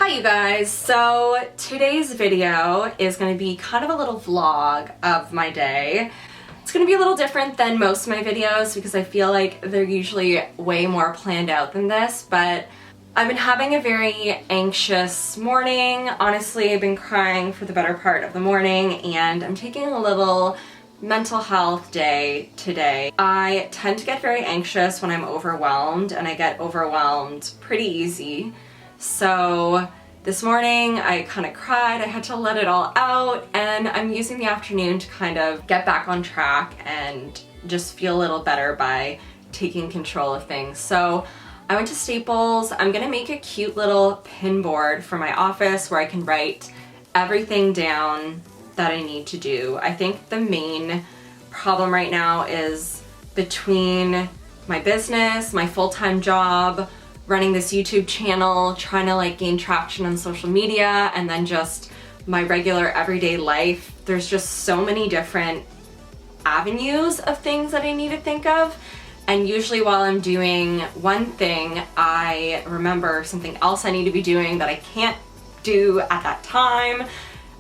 Hi you guys, so today's video is going to be kind of a little vlog of my day. It's going to be a little different than most of my videos because I feel like they're usually way more planned out than this, but I've been having a very anxious morning. Honestly, I've been crying for the better part of the morning and I'm taking a little mental health day today. I tend to get very anxious when I'm overwhelmed and I get overwhelmed pretty easy. So this morning I kind of cried, I had to let it all out, and I'm using the afternoon to kind of get back on track and just feel a little better by taking control of things. So I went to Staples. I'm gonna make a cute little pin board for my office where I can write everything down that I need to do. I think the main problem right now is between my business, my full-time job, running this YouTube channel, trying to like gain traction on social media, and then just my regular everyday life. There's just so many different avenues of things that I need to think of. And usually while I'm doing one thing, I remember something else I need to be doing that I can't do at that time.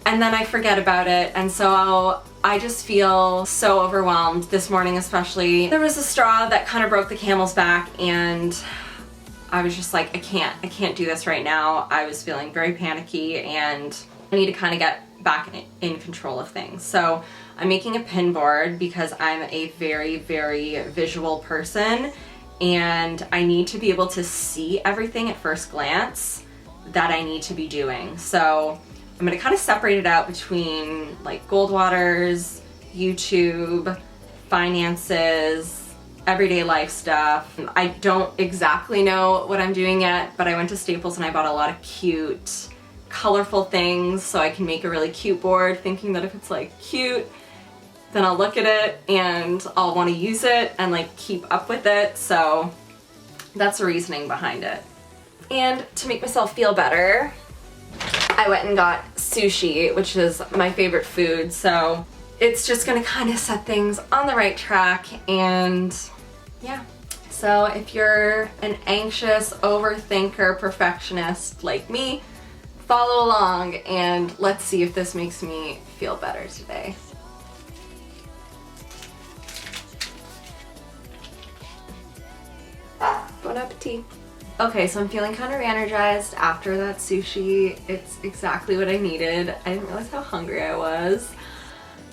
And then I forget about it. And so I just feel so overwhelmed this morning especially. There was a straw that kind of broke the camel's back and I was just like, I can't do this right now. I was feeling very panicky and I need to kind of get back in control of things. So I'm making a pin board because I'm a very, very visual person and I need to be able to see everything at first glance that I need to be doing. So I'm gonna kind of separate it out between like Goldwaters, YouTube, finances, everyday life stuff. I don't exactly know what I'm doing yet, but I went to Staples and I bought a lot of cute, colorful things so I can make a really cute board, thinking that if it's like cute, then I'll look at it and I'll want to use it and like keep up with it. So that's the reasoning behind it. And to make myself feel better, I went and got sushi, which is my favorite food. So it's just gonna kind of set things on the right track, and yeah. So if you're an anxious overthinker perfectionist like me, follow along and let's see if this makes me feel better today. Bon appetit. Okay, so I'm feeling kind of re-energized after that sushi. It's exactly what I needed. I didn't realize how hungry I was.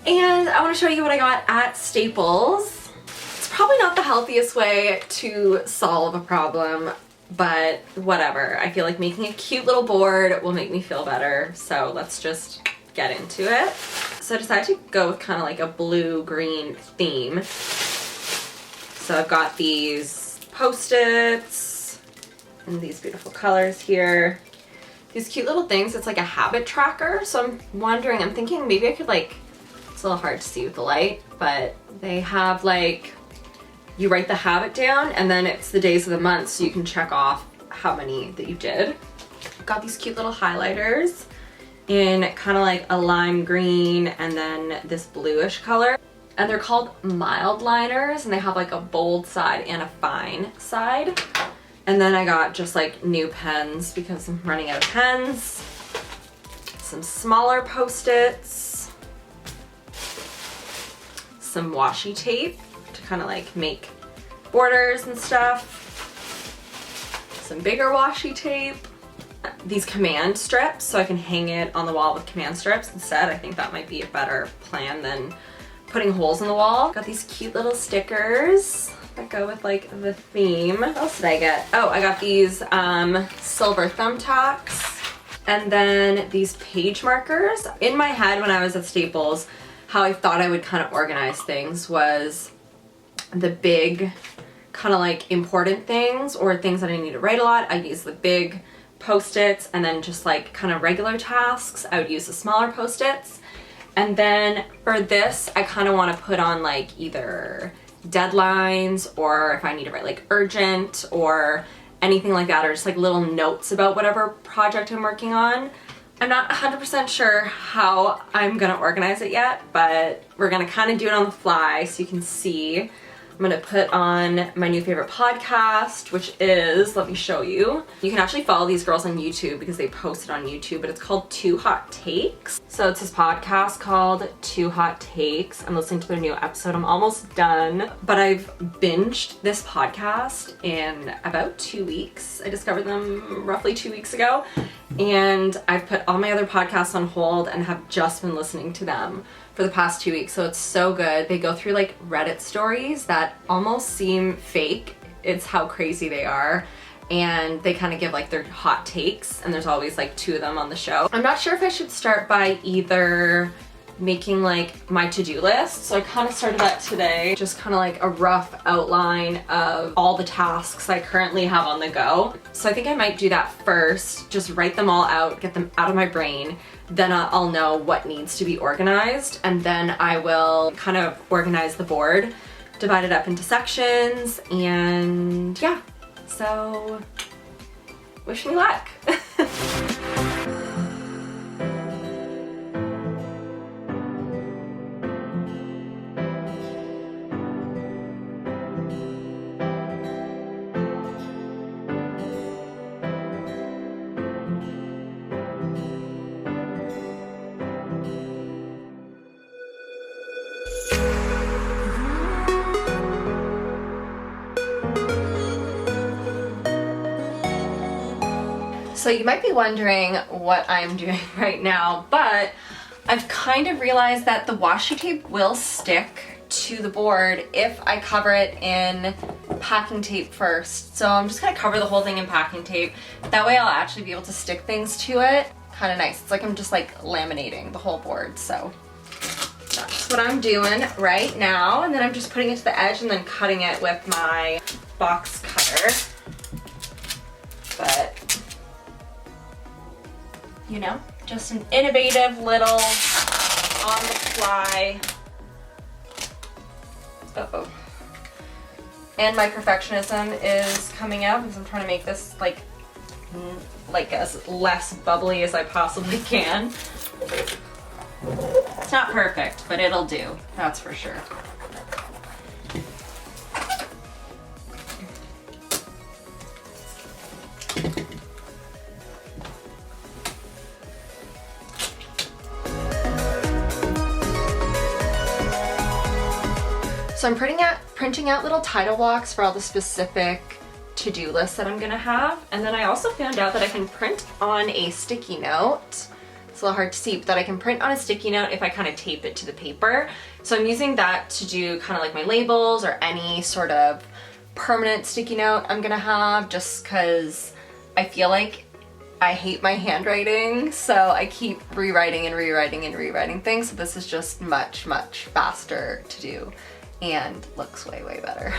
And I want to show you what I got at Staples. It's probably not the healthiest way to solve a problem, but whatever. I feel like making a cute little board will make me feel better, so let's just get into it. So I decided to go with kind of like a blue-green theme. So I've got these Post-its and these beautiful colors here. These cute little things. It's like a habit tracker, so I'm thinking maybe I could like, it's a little hard to see with the light, but they have like, you write the habit down and then it's the days of the month so you can check off how many that you did. Got these cute little highlighters in kind of like a lime green and then this bluish color. And they're called mild liners and they have like a bold side and a fine side. And then I got just like new pens because I'm running out of pens. Some smaller Post-its. Some washi tape to kind of like make borders and stuff. Some bigger washi tape. These command strips so I can hang it on the wall with command strips instead. I think that might be a better plan than putting holes in the wall. Got these cute little stickers that go with like the theme. What else did I get? Oh, I got these silver thumbtacks and then these page markers. In my head when I was at Staples, how I thought I would kind of organize things was the big kind of like important things or things that I need to write a lot. I'd use the big Post-its, and then just like kind of regular tasks, I would use the smaller Post-its. And then for this, I kind of want to put on like either deadlines or if I need to write like urgent or anything like that, or just like little notes about whatever project I'm working on. I'm not 100% sure how I'm gonna organize it yet, but we're gonna kind of do it on the fly so you can see. I'm gonna put on my new favorite podcast, which is, let me show you. You can actually follow these girls on YouTube because they post it on YouTube, but it's called Two Hot Takes. So it's this podcast called Two Hot Takes. I'm listening to their new episode. I'm almost done, but I've binged this podcast in about 2 weeks. I discovered them roughly 2 weeks ago, and I've put all my other podcasts on hold and have just been listening to them for the past 2 weeks. So it's so good. They go through like Reddit stories that almost seem fake. It's how crazy they are. And they kind of give like their hot takes, and there's always like 2 of them on the show. I'm not sure if I should start by either making like my to-do list. So I kind of started that today. Just kind of like a rough outline of all the tasks I currently have on the go. So I think I might do that first, just write them all out, get them out of my brain. Then I'll know what needs to be organized, and then I will kind of organize the board, divide it up into sections, and yeah. So wish me luck. So you might be wondering what I'm doing right now, but I've kind of realized that the washi tape will stick to the board if I cover it in packing tape first. So I'm just gonna cover the whole thing in packing tape. That way I'll actually be able to stick things to it. Kind of nice. It's like I'm just like laminating the whole board. So that's what I'm doing right now. And then I'm just putting it to the edge and then cutting it with my box cutter. But you know, just an innovative little on the fly. Uh-oh. And my perfectionism is coming out because I'm trying to make this like as less bubbly as I possibly can. It's not perfect, but it'll do, that's for sure. So I'm printing out little title blocks for all the specific to-do lists that I'm gonna have. And then I also found out that I can print on a sticky note. It's a little hard to see, but that I can print on a sticky note if I kind of tape it to the paper. So I'm using that to do kind of like my labels or any sort of permanent sticky note I'm gonna have, just because I feel like I hate my handwriting, so I keep rewriting and rewriting and rewriting things. So this is just much, much faster to do and looks way, way better.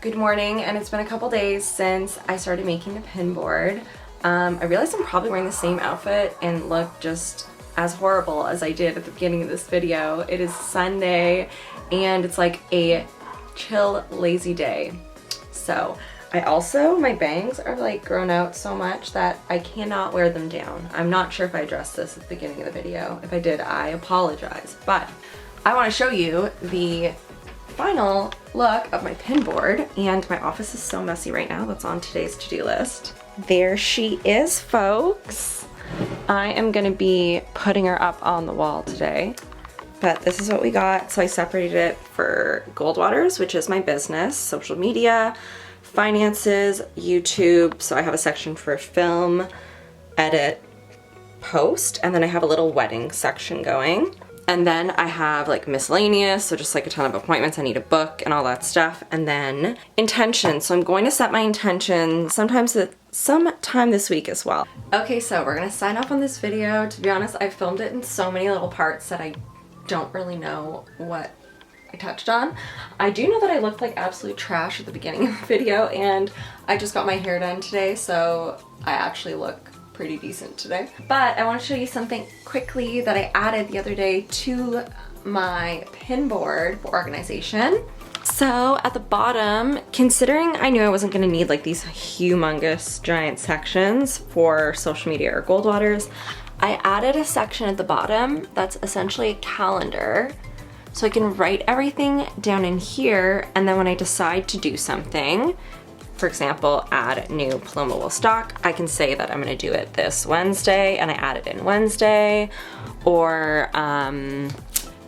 Good morning, and it's been a couple days since I started making the pin board. I realized I'm probably wearing the same outfit and look just as horrible as I did at the beginning of this video. It is Sunday and it's like a chill, lazy day. So my bangs are like grown out so much that I cannot wear them down. I'm not sure if I addressed this at the beginning of the video. If I did, I apologize. But I want to show you the final look of my pin board, and my office is so messy right now. That's on today's to-do list. There she is, folks. I am gonna be putting her up on the wall today, but this is what we got. So I separated it for Goldwaters, which is my business, social media, finances, YouTube. So I have a section for film, edit, post, and then I have a little wedding section going. And then I have like miscellaneous, so just like a ton of appointments I need to book and all that stuff. And then intentions. So I'm going to set my intentions sometime this week as well. Okay, so we're gonna sign off on this video. To be honest, I filmed it in so many little parts that I don't really know what I touched on. I do know that I looked like absolute trash at the beginning of the video, and I just got my hair done today, so I actually look pretty decent today. But I want to show you something quickly that I added the other day to my pin board for organization. So at the bottom, considering I knew I wasn't gonna need like these humongous giant sections for social media or Goldwaters, I added a section at the bottom that's essentially a calendar. So I can write everything down in here, and then when I decide to do something, for example, add new Paloma wool stock, I can say that I'm gonna do it this Wednesday, and I add it in Wednesday, or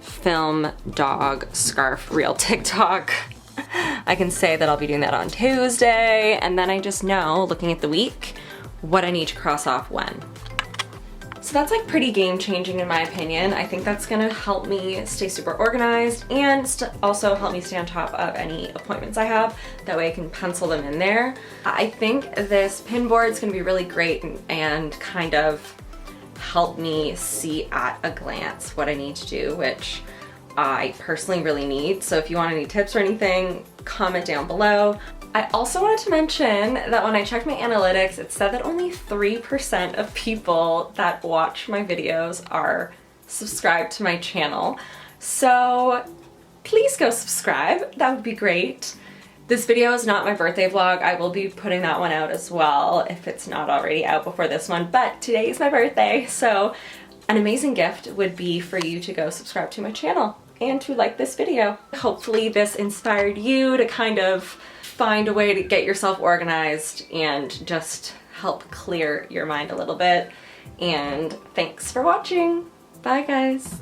film dog scarf reel TikTok. I can say that I'll be doing that on Tuesday, and then I just know, looking at the week, what I need to cross off when. So that's like pretty game changing in my opinion. I think that's gonna help me stay super organized and also help me stay on top of any appointments I have. That way I can pencil them in there. I think this pin board is gonna be really great and kind of help me see at a glance what I need to do, which I personally really need. So if you want any tips or anything, comment down below. I also wanted to mention that when I checked my analytics, it said that only 3% of people that watch my videos are subscribed to my channel. So please go subscribe, that would be great. This video is not my birthday vlog. I will be putting that one out as well if it's not already out before this one, but today is my birthday, so an amazing gift would be for you to go subscribe to my channel and to like this video. Hopefully this inspired you to kind of find a way to get yourself organized and just help clear your mind a little bit. And thanks for watching. Bye guys.